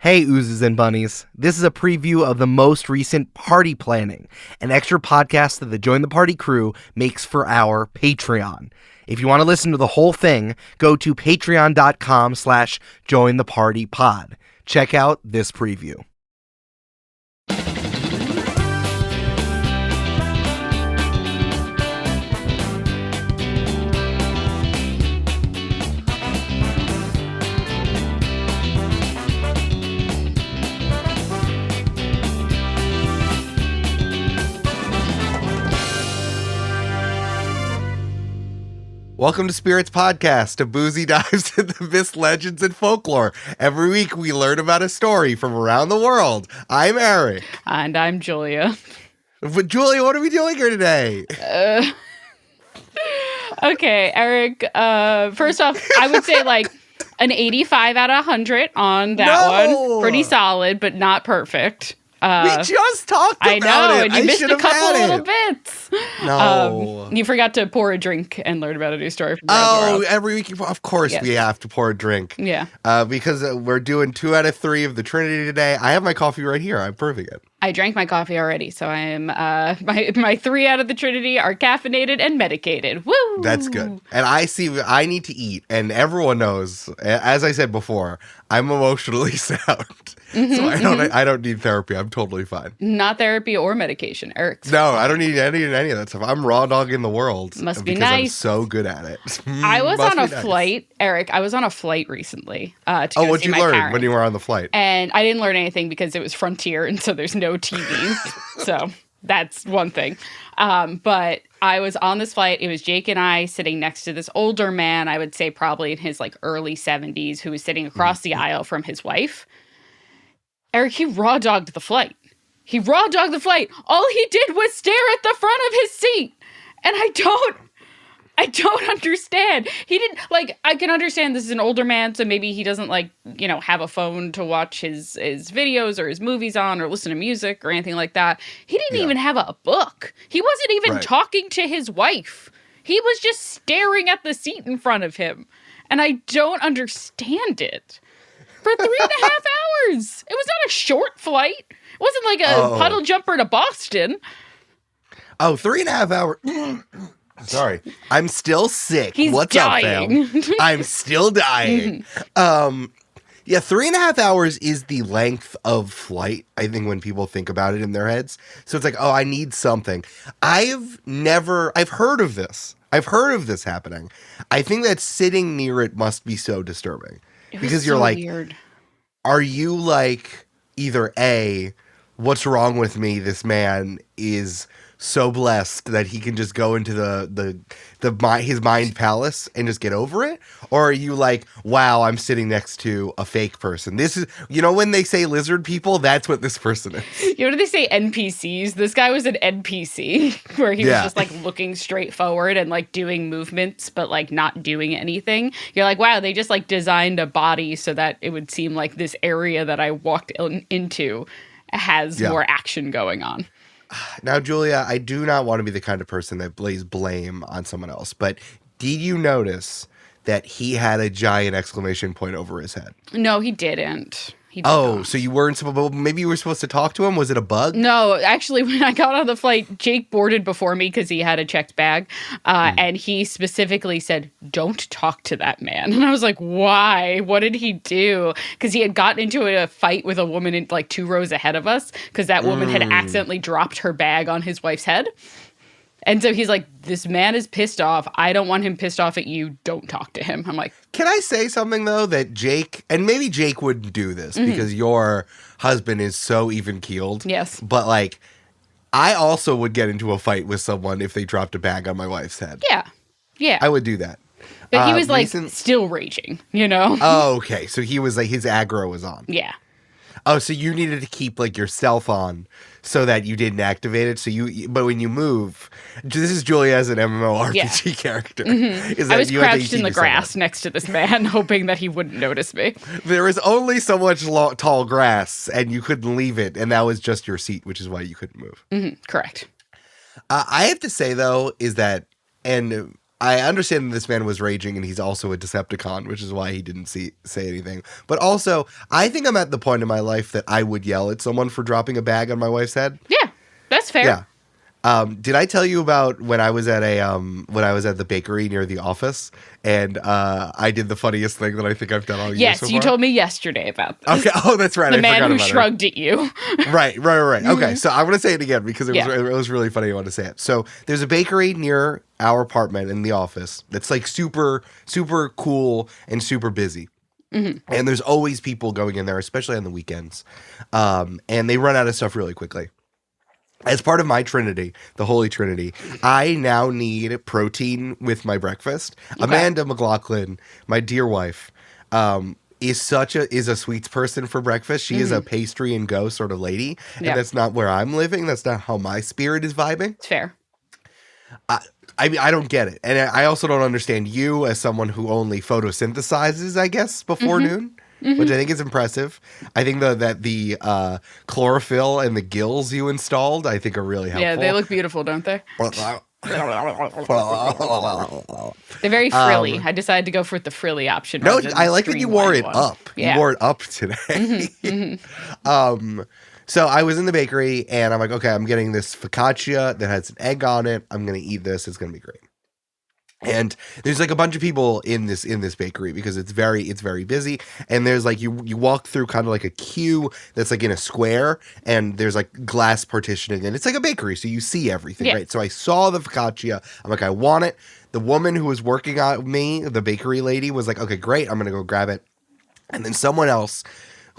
Hey, oozes and bunnies. This is a preview of the most recent Party Planning, an extra podcast that the Join the Party crew makes for our Patreon. If you want to listen to the whole thing, go to patreon.com/jointhepartypod. Check out this preview. Welcome to Spirits Podcast, a boozy dives into myths, legends, and folklore. Every week we learn about a story from around the world. I'm Eric. And I'm Julia. But Julia, what are we doing here today? Okay, Eric, first off, I would say like an 85 out of 100 on that one. Pretty solid, but not perfect. We just talked about it. I know, and you missed a couple little bits. No. You forgot to pour a drink and learn about a new story from around the world. Every week, of course, yes. We have to pour a drink. Yeah. Because we're doing 2 out of 3 of the Trinity today. I have my coffee right here. I'm proving it. I drank my coffee already, so I am my 3 out of the Trinity are caffeinated and medicated. Woo! That's good. And I need to eat, and everyone knows, as I said before, I'm emotionally sound. So I don't need therapy. I'm totally fine. Not therapy or medication, Eric. No, I don't need any of that stuff. I'm raw dog in the world. Must be because nice. I'm so good at it. I was on a flight, Eric. I was on a flight recently. To go what'd see you my learn parents. when you were on the flight? And I didn't learn anything because it was Frontier, and so there's no TV. So that's one thing. But I was on this flight. It was Jake and I sitting next to this older man, I would say probably in his like early 70s, who was sitting across the aisle from his wife. Eric, he raw dogged the flight. All he did was stare at the front of his seat. And I don't understand. He didn't, like, I can understand this is an older man, so maybe he doesn't, like, you know, have a phone to watch his videos or his movies on or listen to music or anything like that. He didn't even have a book. He wasn't even talking to his wife. He was just staring at the seat in front of him. And I don't understand it. For 3.5 hours. It was not a short flight. It wasn't like a puddle jumper to Boston. 3.5 hours. Sorry. I'm still sick. He's What's dying. up, fam? I'm still dying. 3.5 hours is the length of flight, I think, when people think about it in their heads. So it's like, I need something. I've heard of this. I've heard of this happening. I think that sitting near it must be so disturbing. Because you're so like, weird. Are you like either A, what's wrong with me? This man is so blessed that he can just go into his mind palace and just get over it? Or are you like, wow, I'm sitting next to a fake person? This is, you know, when they say lizard people, that's what this person is. You know, do they say NPCs? This guy was an NPC where he was just like looking straight forward and like doing movements, but like not doing anything. You're like, wow, they just like designed a body so that it would seem like this area that I walked into has more action going on. Now, Julia, I do not want to be the kind of person that lays blame on someone else, but did you notice that he had a giant exclamation point over his head? No, he didn't. So you weren't supposed, maybe you were supposed to talk to him? Was it a bug? No, actually, when I got on the flight, Jake boarded before me because he had a checked bag. And he specifically said, don't talk to that man. And I was like, why? What did he do? Because he had gotten into a fight with a woman in like 2 rows ahead of us because that woman had accidentally dropped her bag on his wife's head. And so he's like, this man is pissed off. I don't want him pissed off at you. Don't talk to him. I'm like, can I say something, though, that Jake, and maybe Jake wouldn't do this because your husband is so even-keeled. Yes. But, like, I also would get into a fight with someone if they dropped a bag on my wife's head. Yeah. Yeah. I would do that. But he was, like, still raging, you know? Oh, okay. So he was, like, his aggro was on. Yeah. Oh, so you needed to keep like yourself on so that you didn't activate it. So but when you move, this is Julia as an MMORPG character. Is that I was crouched in the grass next to this man, hoping that he wouldn't notice me. There is only so much tall grass, and you couldn't leave it, and that was just your seat, which is why you couldn't move. Correct. I have to say though, is that, and I understand that this man was raging, and he's also a Decepticon, which is why he didn't say anything. But also, I think I'm at the point in my life that I would yell at someone for dropping a bag on my wife's head. Yeah, that's fair. Yeah. Did I tell you about when I was at the bakery near the office, and I did the funniest thing that I think I've done all year Yes, so you far? told me yesterday about this. Okay. Oh, that's right. The I man forgot who about it. shrugged at you. Right. Okay, so I'm gonna say it again because it was really funny. I wanted to say it. So there's a bakery near our apartment in the office that's like super super cool and super busy. And there's always people going in there, especially on the weekends. And they run out of stuff really quickly. As part of my Trinity, the Holy Trinity, I now need protein with my breakfast. Okay. Amanda McLaughlin, my dear wife, is a sweets person for breakfast. She is a pastry and go sort of lady, and that's not where I'm living. That's not how my spirit is vibing. It's fair. I mean, I don't get it, and I also don't understand you as someone who only photosynthesizes, I guess, before noon. Which I think is impressive. I think that the chlorophyll and the gills you installed, I think, are really helpful. Yeah, they look beautiful, don't they? They're very frilly. I decided to go for the frilly option. No, I like that you wore it up. Yeah. You wore it up today. So I was in the bakery, and I'm like, okay, I'm getting this focaccia that has an egg on it. I'm going to eat this. It's going to be great. And there's like a bunch of people in this bakery because it's very busy. And there's like you walk through kind of like a queue that's like in a square, and there's like glass partitioning, and it's like a bakery, so you see everything, right? So I saw the focaccia. I'm like, I want it. The woman who was working on me, the bakery lady, was like, okay, great, I'm gonna go grab it. And then someone else,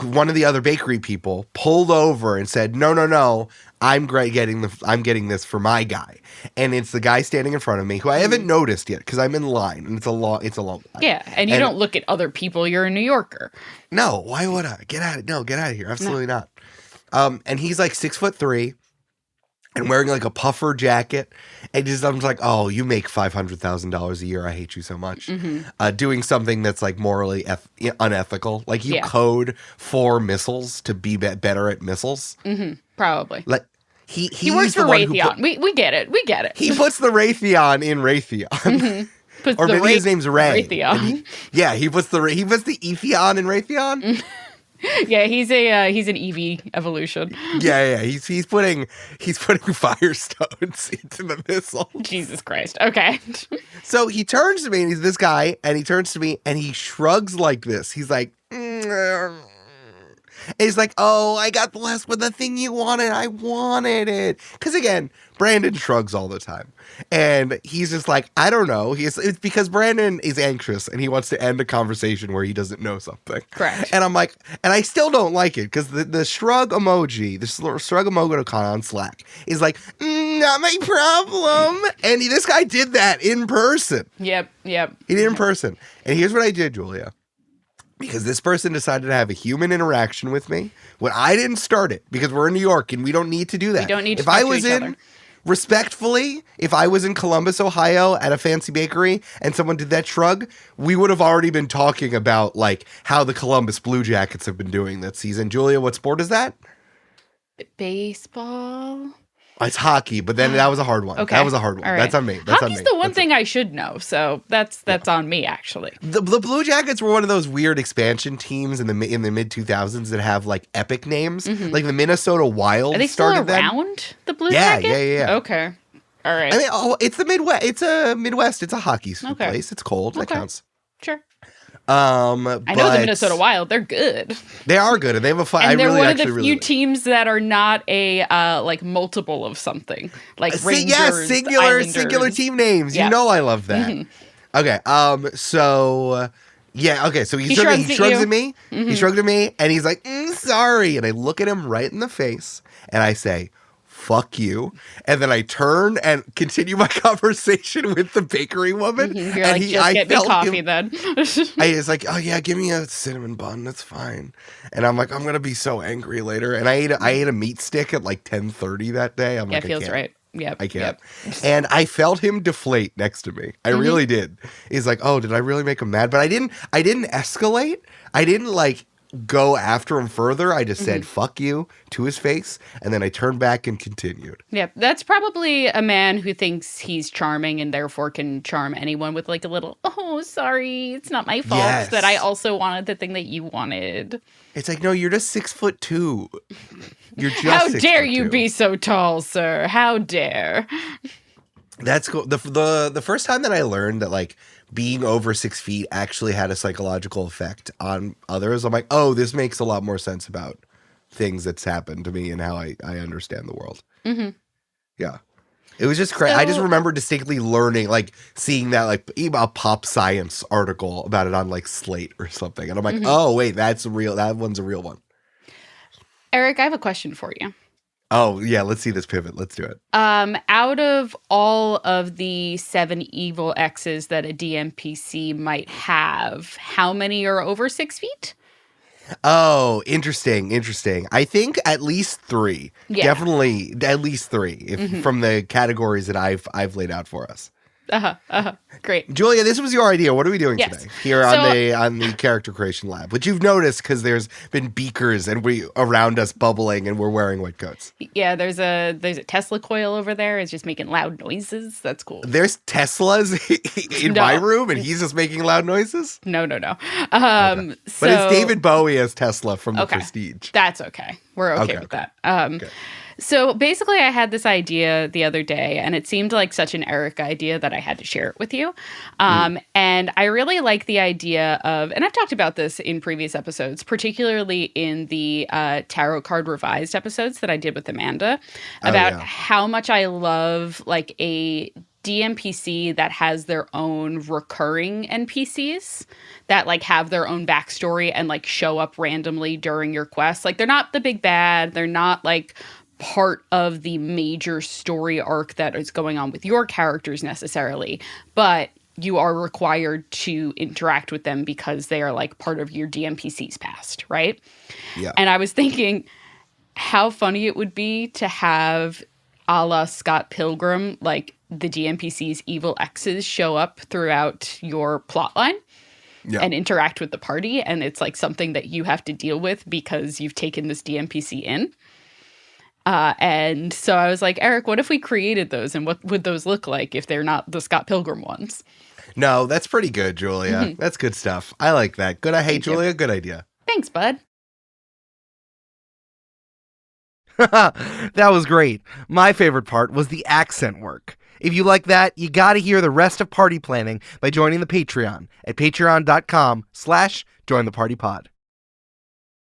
one of the other bakery people, pulled over and said, no, I'm getting this for my guy. And it's the guy standing in front of me who I haven't noticed yet because I'm in line, and it's a long line. Yeah, and you don't look at other people. You're a New Yorker. No, why would I? Get out of here. Absolutely not. And he's like 6'3" and wearing like a puffer jacket. And I'm just like, oh, you make $500,000 a year. I hate you so much. Doing something that's like morally unethical. Like you code for missiles to be better at missiles. Probably. Like he works for Raytheon. We get it. He puts the Raytheon in Raytheon. Or maybe his name's Ray. Raytheon. He puts the Etheon in Raytheon. Yeah, he's an EV evolution. Yeah. He's putting firestones into the missile. Jesus Christ. Okay. So he turns to me, and he's this guy, and he turns to me, and he shrugs like this. He's like, and he's like, oh, I got the thing you wanted. I wanted it. Because again, Brandon shrugs all the time. And he's just like, I don't know. It's because Brandon is anxious and he wants to end a conversation where he doesn't know something. Correct. And I'm like, and I still don't like it because the shrug emoji, the shrug emoji on Slack is like, not my problem. And this guy did that in person. Yep. He did it in person. And here's what I did, Julia. Because this person decided to have a human interaction with me when I didn't start it, because we're in New York and we don't need to do that. We don't need to if I talk to was each in other. Respectfully, if I was in Columbus, Ohio at a fancy bakery and someone did that shrug, we would have already been talking about like how the Columbus Blue Jackets have been doing that season. Julia, what sport is that? Baseball. It's hockey, but then that was a hard one. Okay. That was a hard one. Right. That's on me. Hockey's the one thing I should know, so that's on me actually. The Blue Jackets were one of those weird expansion teams in the mid 2000s that have like epic names, like the Minnesota Wild. Are they still started around the Blue Yeah, Jackets? yeah. Okay, all right. I mean, it's the Midwest. It's a Midwest. It's a hockey place. It's cold. That counts. Sure. I know the Minnesota Wild. They're good. They are good, and they have a fun. And they're one of the really few teams that are not a like multiple of something, like Rangers, yes, singular team names. Yeah. You know, I love that. Okay, so yeah, okay, so he shrugs at me. He shrugged at me, and he's like, "Sorry," and I look at him right in the face, and I say, fuck you. And then I turn and continue my conversation with the bakery woman. You're and like, just get me coffee then. I was like, oh yeah, give me a cinnamon bun. That's fine. And I'm like, I'm going to be so angry later. And I ate a meat stick at like 10:30 that day. I'm like, feels I can't. right. Yep. I can't. And I felt him deflate next to me. I really did. He's like, oh, did I really make him mad? But I didn't escalate. I didn't like go after him further. I just said, fuck you to his face. And then I turned back and continued. Yeah, that's probably a man who thinks he's charming and therefore can charm anyone with like a little, oh, sorry, it's not my fault Yes. that I also wanted the thing that you wanted. It's like, no, you're just 6'2". You're just How dare 6'2". you be so tall, sir? How dare? That's cool. The first time that I learned that like being over 6 feet actually had a psychological effect on others, I'm like, oh, this makes a lot more sense about things that's happened to me and how I understand the world. Mm-hmm. Yeah. It was just crazy. I just remember distinctly learning, like seeing that like a pop science article about it on like Slate or something. And I'm like, oh, wait, that's real. That one's a real one. Eric, I have a question for you. Oh, yeah. Let's see this pivot. Let's do it. Out of all of the 7 evil X's that a DMPC might have, how many are over 6 feet? Oh, interesting. I think at least 3. Yeah. Definitely at least 3 if from the categories that I've laid out for us. Great. Julia, this was your idea. What are we doing Yes. today here on the character creation lab? Which you've noticed because there's been beakers and we around us bubbling and we're wearing white coats. Yeah, there's a Tesla coil over there. It's just making loud noises. That's cool. There's Teslas in my room and he's just making loud noises? No. Okay. But it's David Bowie as Tesla from The Prestige. That's okay. We're okay with that. So basically, I had this idea the other day, and it seemed like such an Eric idea that I had to share it with you. And I really like the idea of, and I've talked about this in previous episodes, particularly in the Tarot Card Revised episodes that I did with Amanda, about how much I love like a DMPC that has their own recurring NPCs that like have their own backstory and like show up randomly during your quest. Like they're not the big bad. They're not like part of the major story arc that is going on with your characters necessarily, but you are required to interact with them because they are like part of your DMPC's past, right? Yeah. And I was thinking how funny it would be to have a la Scott Pilgrim, like the DMPC's evil exes show up throughout your plotline. Yeah. And interact with the party, and it's like something that you have to deal with because you've taken this DMPC in. And so I was like, Eric, what if we created those, and what would those look like if they're not the Scott Pilgrim ones? No, that's pretty good, Julia. That's good stuff. I like that. Good. Hey, Julia, good idea. Thanks, bud. That was great. My favorite part was the accent work. If you like that, you gotta hear the rest of party planning by joining the Patreon at patreon.com/jointhepartypod.